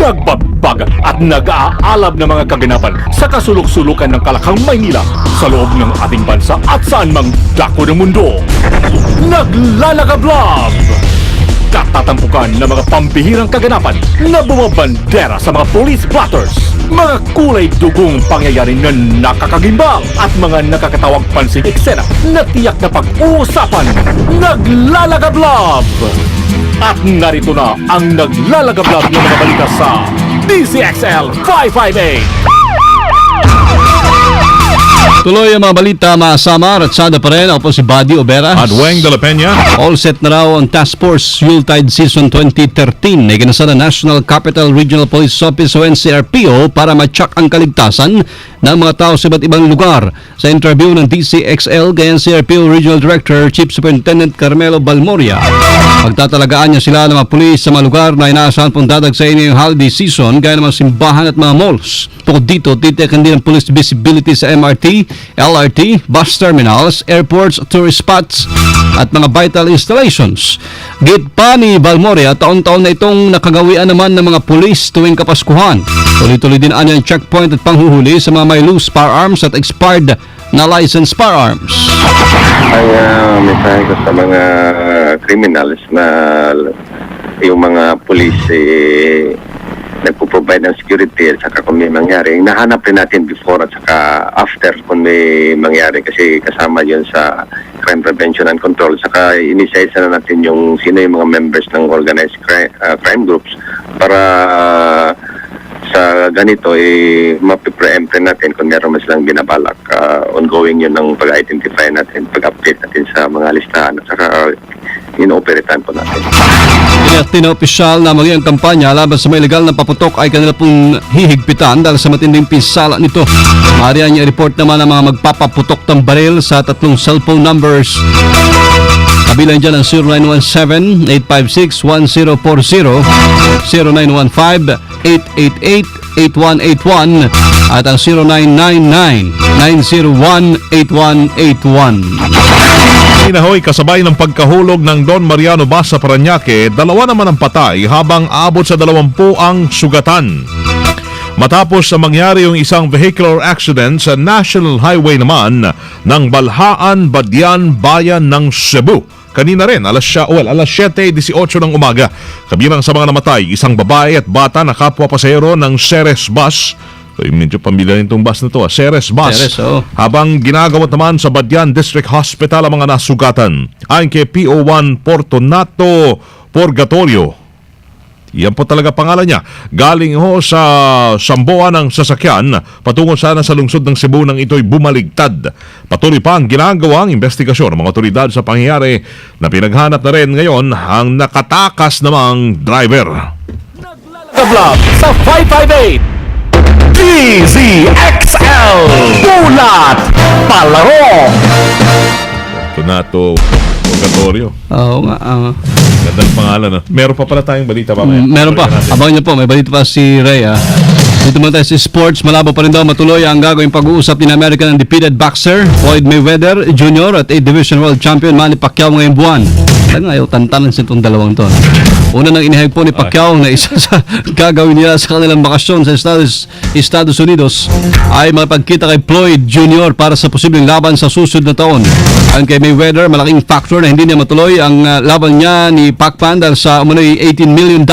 nagbabag at nag-aalab ng mga kaganapan sa kasulok-sulukan ng Kalakhang, Maynila sa loob ng ating bansa at saan mang dako ng mundo. Naglalagablab! Katatampukan ng mga pambihirang kaganapan na bumabandera sa mga police blotters, mga kulay dugong pangyayari na nakakagimbal at mga nakakatawang pansing eksena na tiyak na pag-uusapan. Naglalagablab! At narito na ang naglalagablab ng mga balita sa DZXL 558. Tuloy ang mga balita, maasama, ratsada pa rin. Ako po si Buddy Obera. At Weng de la Peña. All set na raw ang Task Force Yuletide Season 2013 na iginasa ng National Capital Regional Police Office o NCRPO para ma-check ang kaligtasan ng mga tao sa iba't ibang lugar. Sa interview ng DCXL kay NCRPO Regional Director Chief Superintendent Carmelo Balmoria, pagtatalagaan niya sila ng mga pulis sa mga lugar na inaasahan pong dadagsay ngayong holiday season gaya ng mga simbahan at mga malls. Tukod dito, titiyakan din ang police visibility sa MRT, LRT, bus terminals, airports, tourist spots at mga vital installations. Git pa ni Balmoria, taon-taon na itong nakagawian naman ng mga pulis tuwing Kapaskuhan. Tuloy-tuloy din ang checkpoint at panghuhuli sa mga may loose firearms at expired na licensed firearms. Ang mensahe ko sa mga criminals na yung mga pulis nagpo-provide ng security at saka kung may mangyari, nahanap rin natin before at saka after kung may mangyari kasi kasama yun sa crime prevention and control. Saka inisaysa na natin yung sino yung mga members ng organized crime groups para sa ganito mapipreempt natin kung meron mas lang binabalak. Ongoing yun ng pag-identify natin, pag-update natin sa mga listahan at saka inooperatan po natin. Inakti na opisyal na maging kampanya laban sa mga illegal na paputok ay kanila pong hihigpitan dahil sa matinding pinsala nito. Maaari niya i-report naman ang mga magpapaputok ng baril sa 3 cellphone numbers. Kabilang dyan ang 0917-856-1040, 0915-888-8181 at ang 0999-901-8181. Inahoy kasabay ng pagkahulog ng Don Mariano Bas sa Parañaque, 2 naman ang patay habang abot sa 20 ang sugatan. Matapos na mangyari yung isang vehicular accident sa National Highway naman ng Balhaan, Badian, Bayan ng Cebu. Kanina rin, alas 7:18 ng umaga. Kabilang sa mga namatay, isang babae at bata na kapwa pasahero ng Ceres Bus. Medyo pamilyar itong bus na to, Ceres Bus. Ceres, oh. Habang ginagawat naman sa Badian District Hospital ang mga nasugatan. Ayon kay PO1 Fortunato Purgatorio. Yan po talaga pangalan niya. Galing ho sa Samboa ng sasakyan, patungo sana sa lungsod ng Cebu nang ito'y bumaligtad. Patuloy pa ang ginagawang investigasyon ng mga otoridad sa pangyayari na pinaghanap na rin ngayon ang nakatakas namang driver. Naglalagablab sa 558 DZXL Bulat Palaro. Fortunato Purgatorio. Oo nga. Gandang pangalan. No? Meron pa pala tayong balita mamaya. Meron pa. Abangan niyo po, may balita pa si Rhea. Dito muna tayo sa sports. Malabo pa rin daw matuloy ang gagawing pag-uusap ni American undefeated boxer Floyd Mayweather Jr. at 8th Division World Champion Manny Pacquiao ngayong buwan. Talagang ayaw tantanan sa itong dalawang to. Una nang inihayag po ni Pacquiao na isa sa gagawin nila sa kanilang bakasyon sa Estados Unidos ay makipagkita kay Floyd Jr. para sa posibleng laban sa susunod na taon. Ayon kay Mayweather, malaking factor na hindi niya matuloy ang laban niya ni Pacman dahil sa umunoy $18 million.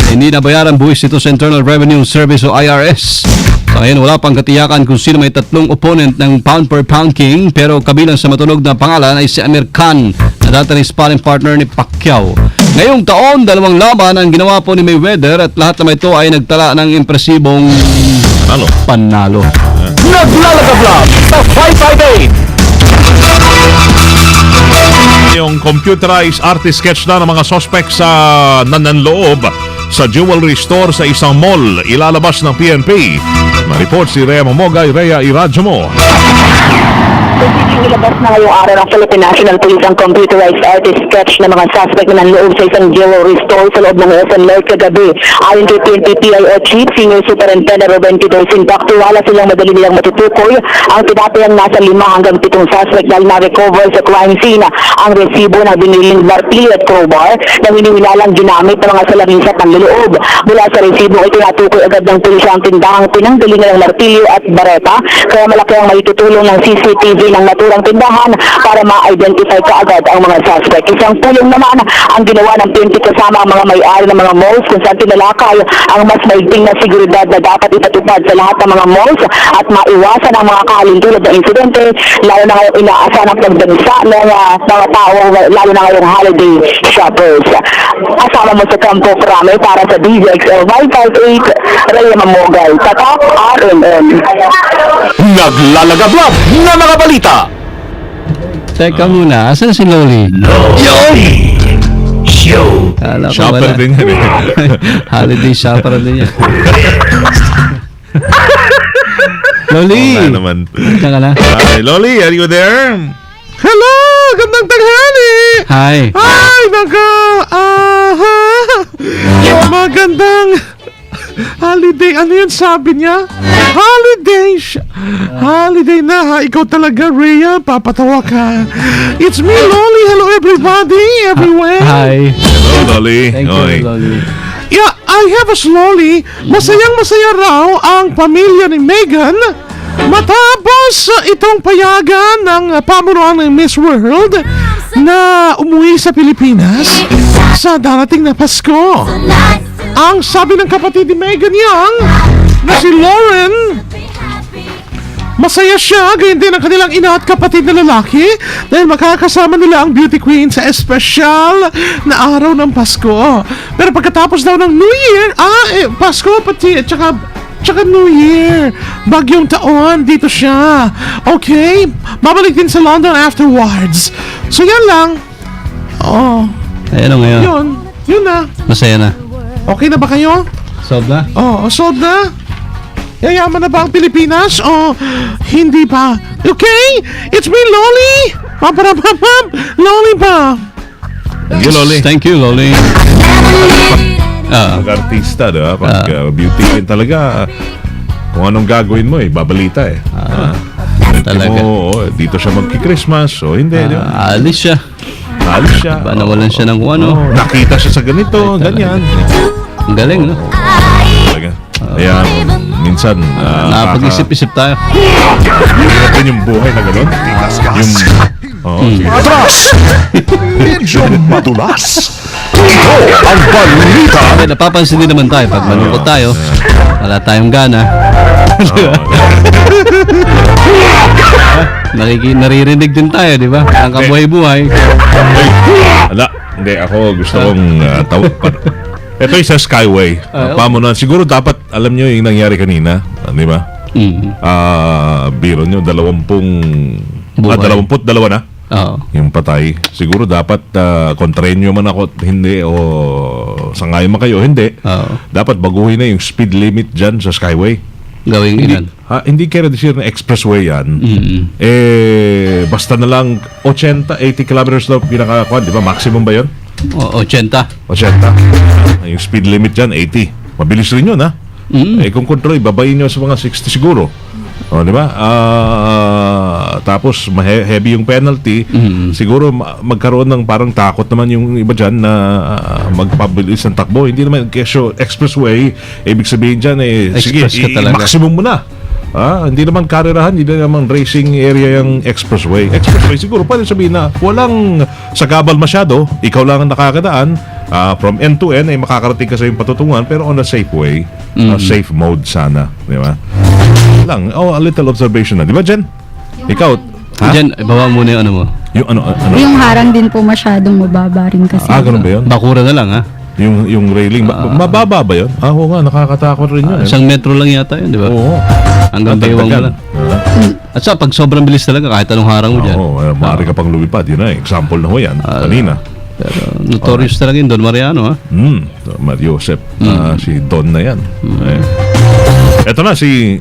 Hindi nabayaran buwis ito sa Internal Revenue Service o IRS. So, ngayon, wala pang katiyakan kung sino may 3 opponent ng pound per pound king, pero kabilang sa matunog na pangalan ay si Amir Khan na dati ng sparring partner ni Pacquiao. Ngayong taon, 2 laban ang ginawa po ni Mayweather at lahat naman ito ay nagtala ng impresibong panalo. Naglalagablab sa 558 Yung computerized artist sketch na ng mga suspect sa nananloob sa jewelry store sa isang mall ilalabas ng PNP. Ma-report si Rhea Mamogay. Rhea, iradyo mo. Posibleng ilabas na ngayong araw ng Philippine National Police ang computerized artist sketch ng mga suspect na nanloob sa isang jewelry store sa loob ng Quezon Lake kagabi. Ayon kay PNP PIO Chief Senior Superintendent Ruben Tito Sintak, wala silang madali nilang matutukoy ang tinatayang nasa 5 hanggang 7 suspect dahil na-recover sa crime scene ang resibo na biniling martilyo at crowbar na hinihilalang ginamit ng mga salamin sa panluloob. Mula sa resibo ay tinatukoy agad ng pulisya ang tindahang pinanggalingan ng martilyo at bareta, kaya malaki ang maitutulong ng CCTV ng naturang tindahan para ma-identify kaagad ang mga suspect. Isang pulong naman ang ginawa ng PNP kasama ang mga may-ari ng mga malls kung saan tinalakay ang mas maigting na seguridad na dapat ipatupad sa lahat ng mga malls at maiwasan ang mga kahalintulad na insidente, lalo na ngayong inaasahan ang pagdansa ng mga tao, lalo na ngayong holiday shoppers. Kasama mo sa Campo Crame para sa DZXL 558, Rhea Mamogay, Tatak, RMN. Naglalagablab na mga balita. Teka muna, asan si Loli? Yoli! Show! Kala ko Shopper wala. din yan eh. Holiday shopper din yan. Loli! Oo nga naman. Diyan ka na? Hi, Loli, are you there? Hello! Gandang tanghali! Hi! Ay, magandang holiday. Ano yun sabi niya? Holiday na ha. Ikaw talaga, Rhea. Papatawa ka. It's me, Loli. Hello, everybody. Everywhere. Hi! Hello, Loli. Thank you, Loli. Yeah, I have a Loli. Masayang-masaya raw ang pamilya ni Megan matapos itong payagan ng pamunuan ng Miss World na umuwi sa Pilipinas sa darating na Pasko. Ang sabi ng kapatid ni Megan Young na si Lauren, masaya siya, gayon din ang kanilang ina at kapatid na lalaki dahil makakasama nila ang beauty queen sa espesyal na araw ng Pasko. Pero pagkatapos daw ng New Year, Pasko pati, tsaka New Year, bagyong taon, dito siya. Okay? Babalik din sa London afterwards. So yan lang. Oh, Ay, ano ngayon? yun na. Masaya na. Okay na ba kayo? Solve na? Oh, sold na? Yayaman na ba ang Pilipinas? O hindi pa? Okay? It's me, Loli! Paparapapap! Loli pa! Thank you, Loli. Thank you, Loli. Pag-artista, diba? Pag beauty queen talaga, kung anong gagawin mo babalita Talaga. Dito siya magki-Christmas, o hindi, di ba? Alis siya. Alis siya. Ba, nawalan siya ng kung ano. Nakita siya sa ganito, ganyan. Ang galing, no? Talaga. Kaya, minsan, Napag-isip-isip tayo. hirap din yung buhay na gano'n. Yung, Atras! Medyo madulas. Ito ang balita. Okay, napapansin din naman tayo. Pag malungkot tayo, wala tayong gana. Naririnig din tayo, di ba? Ang kabuhay-buhay. Hindi, ako gusto kong ito yung sa Skyway. Pamunuan. Siguro dapat, alam nyo yung nangyari kanina. Di ba? Biro nyo, 22 na. Oo. Yung patay. Siguro dapat kontrenyo man ako, hindi, o sangayon man kayo, hindi. Oo. Dapat baguhin na yung speed limit dyan sa Skyway. Gawing ilan. Hindi kaya desir na expressway yan. Basta na lang 80 kilometers daw pinakakuan, di ba? Maximum ba yun? 80. 80. Yung speed limit dyan, 80. Mabilis rin yun, ha? Kung control, babayin nyo sa mga 60 siguro. O, di ba? Tapos, heavy yung penalty. Siguro, magkaroon ng parang takot naman yung iba dyan na magpabilis ng takbo. Hindi naman, kesyo, expressway, ibig sabihin dyan, sige, Express ka talaga. maximum mo na. Hindi naman karerahan, hindi naman racing area yung expressway. Expressway, siguro pwede sabihin na walang sagabal masyado, ikaw lang ang nakakadaan. From end to end ay makakarating ka sa yung patutungan, pero on a safe way, safe mode sana, di ba? Lang, a little observation na, di ba, Jen? Ikaw, ha? Diyan, baba muna yung ano mo. Yung ano? Yung harang din po masyadong mababa rin kasi. Ganun ba yun? Bakura na lang, ha? Yung railing, mababa ba yun? Oo nga, nakakatakot rin yun. Isang metro lang yata yun, di ba? Oo. Hanggang baywang mo lang. At sa pag sobrang bilis talaga, kahit anong harang mo dyan. Oo, maaari ka pang lumipad. Yun na, example na ho yan, kanina. Pero notorious talaga yun, Don Mariano, ha? Mario Joseph, si Don na yan. Eto na, si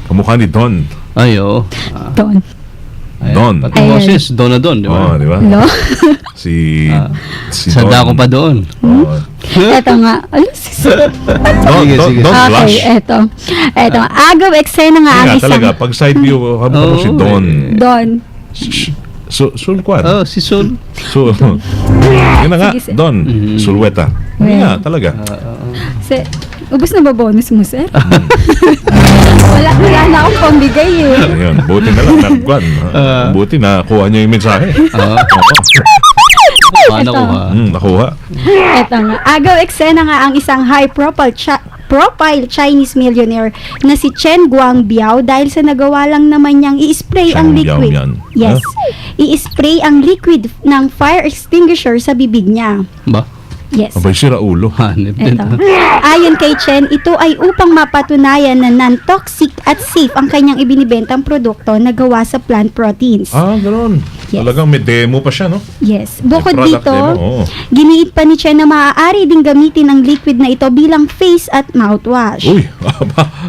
kamukha ni Don. Ay, oo. Don. Ayan. Don. Pati Ayan. boses, Don na Don, di ba? Oh, di ba? Lo? Si Sanda ko pa doon. Oh. Eto nga. Ano, Don, Sige, Don, sige. Don Blush. okay, eto. Eto, agaw eksena nga ang Kaya isang... talaga, pag side view, habang Oo, si Don. Don. Sulquan. Oh, si Sol. So, yun na nga, Sige, sir. Don. Sulweta. Yun nga, talaga. Ubus na ba bonus mo, sir? wala na akong pambigay eh. Ayun, buti na lang, nagkwan. Buti na kuha niya yung mensahe. Oo. Paano ko ha? Nakuha. Eto nga. Agaw eksena nga ang isang high-profile Chinese millionaire na si Chen Guangbiao dahil sa nagawa lang naman niyang i-spray ang Chen Biao liquid. yan. Yes. I-spray ang liquid ng fire extinguisher sa bibig niya. Ba? Yes. Abay, sira ulo. Hanip din. Ito. Ayon kay Chen, ito ay upang mapatunayan na non-toxic at safe ang kanyang ibinibentang produkto na gawa sa plant proteins. Ganoon. Yes. Talagang may demo pa siya, no? Yes. Bukod May product dito, demo, oo. giniit pa ni Chen na maaari ding gamitin ang liquid na ito bilang face at mouthwash. Uy,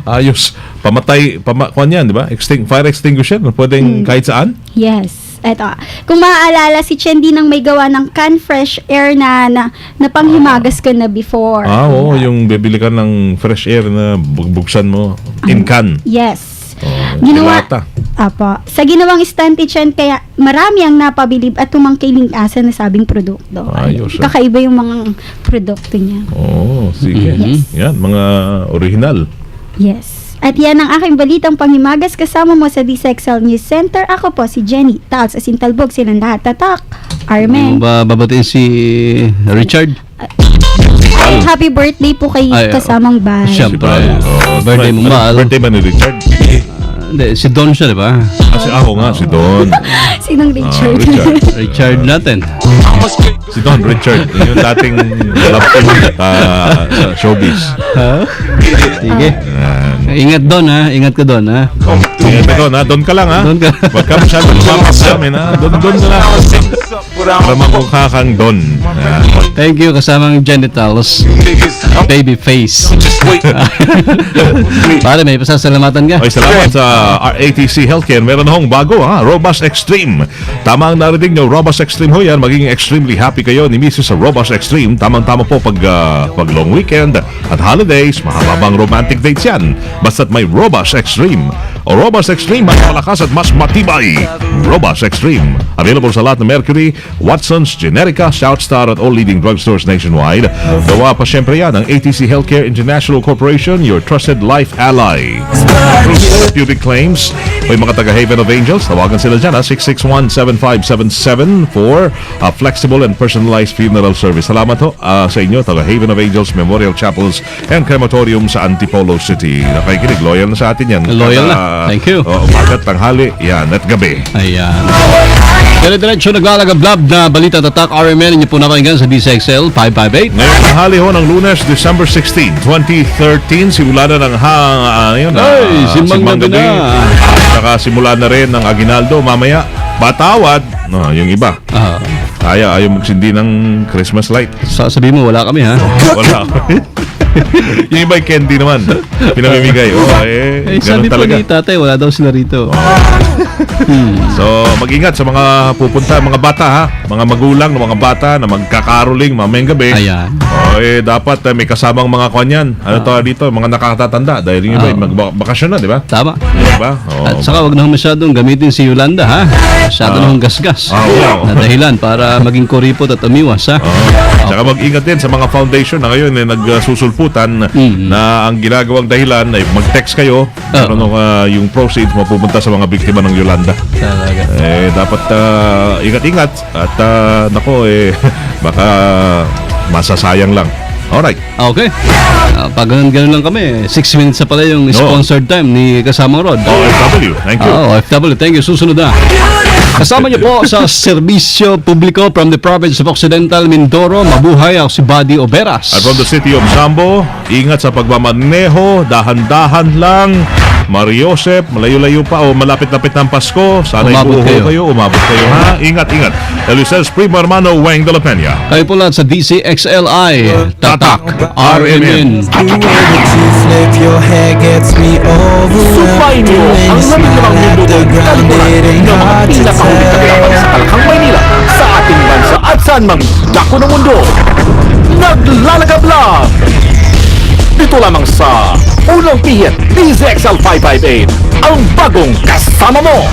ayos. Kuan yan, di ba? Fire extinguisher, pwedeng kahit saan. Yes. Eto. Kung maaalala, si Chen din ang may gawa ng can fresh air na panghimagas ko na before. Oo, yung bibili ka ng fresh air na buksan mo in can. Yes. Ginawa. Apo. Sa ginawang stand ni Chen, kaya marami ang napabilib at tumangkiling asa na sabing produkto. Ayos, ah. Kakaiba yung mga produkto niya. Oo, sige. Yes. Yan, mga original. Yes. At yan ang aking balitang panghimagas kasama mo sa DCXL News Center. Ako po si Jenny Tals Asintalbog. Silang lahat tatak. Hindi mo Armen. ba babatiin si Richard? Happy birthday po kay Ay, kasamang bahay. Siyempre. Birthday mo ba? Birthday ba ni Richard? Hindi, si Don siya, di ba? Kasi ako nga, si Don. Sinong Richard? Richard. Richard natin. Si Don Richard. Yung dating love team sa showbiz. Sige. Ingat Don ha. Ingat ka Don ha. Sige, Don, ha? Don ka lang, ha? Don ka. Huwag ka masyadong lumapas sa amin, ha? Don na lang. Para makukha kang Don. Thank you kasamang genitals. Baby face. Pare, may pasasalamatan ka. Okay, salamat sa RATC Healthcare. Meron na hong bago, ha? Robust Extreme. Tama ang narinig nyo, Robust Extreme ho yan. Magiging extremely happy kayo ni Mrs. sa Robust Extreme. Tamang-tama po pag long weekend at holidays. Mahababang romantic dates yan. Basta't may Robust Extreme. O Robust Extreme, mas malakas at mas matibay. Robust Extreme. Available sa lahat ng Mercury, Watson's, Generica, Shoutstar at all leading drugstores nationwide. Gawa pa syempre yan ang ATC Healthcare International Corporation, your trusted life ally. Therapeutic claims. May mga taga Haven of Angels, tawagan sila dyan 661-7577 for a flexible and personalized funeral service. Salamat ho sa inyo, taga Haven of Angels Memorial Chapels and Crematorium sa Antipolo City. Nakikinig, loyal na sa atin yan. Loyal na. Thank you. Umagat, tanghali, yan, at gabi. Ayan. Dire-diretso naglalagablab na balita tatak RMN. Inyo po napakinggan sa DCXL 558. Ngayong tanghali ho ng Lunes, December 16, 2013, simula na ng simbang gabi na. Saka simula na rin ng Aguinaldo. Mamaya, patawad. No, yung iba. Ayaw magsindi ng Christmas light. Sasabihin mo, wala kami ha. Wala. Yung iba candy naman. Pinamimigay. Sabi Ganun po talaga. ni tatay, wala daw sila rito. So, mag-ingat sa mga pupunta, mga bata ha. Mga magulang ng mga bata na magkakaroling mamayang gabi. Ayan. Dapat may kasamang mga kanyan. Ano to dito? Mga nakatatanda. Dahil yung iba, magbakasyon na, di ba? Tama. Diba? At saka wag na masyadong gamitin si Yolanda ha. Masyado na gasgas. Wow. Na dahilan para maging kuripot at umiwas ha. Tsaka mag-ingat din sa mga foundation na ngayon nagsusulputan na ang ginagawang dahilan ay mag-text kayo. Pero yung proceeds mapupunta sa mga biktima ng Yolanda. Talaga. Dapat ingat-ingat at baka masasayang lang. Alright. Okay. Pag ganun lang kami, 6 minutes na pala yung sponsored time ni kasamang Rod. OFW, thank you. OFW, thank you. Susunod na. Kasama niyo po sa serbisyo publiko from the province of Occidental Mindoro. Mabuhay ako si Buddy Oberas. At from the city of Zambo, ingat sa pagmamaneho, dahan-dahan lang. Mariosep, malayo-layo pa o malapit-lapit ng Pasko. Sana Umabot kayo. umabot kayo ha. Ingat. Eluces Primo Hermano Weng de la Peña. Kayo po lahat sa DCXLI, Tatak, RMN. Flip your hair gets me Subayin niyo ang 15 minutong kalikulan ng mga pinakahuling kaganapan sa Talakhang Maynila sa ating bansa at saan mang dako ng mundo. Naglalagablag! Dito lamang sa Unang Pihit DZXL 558, ang bagong kasama mo!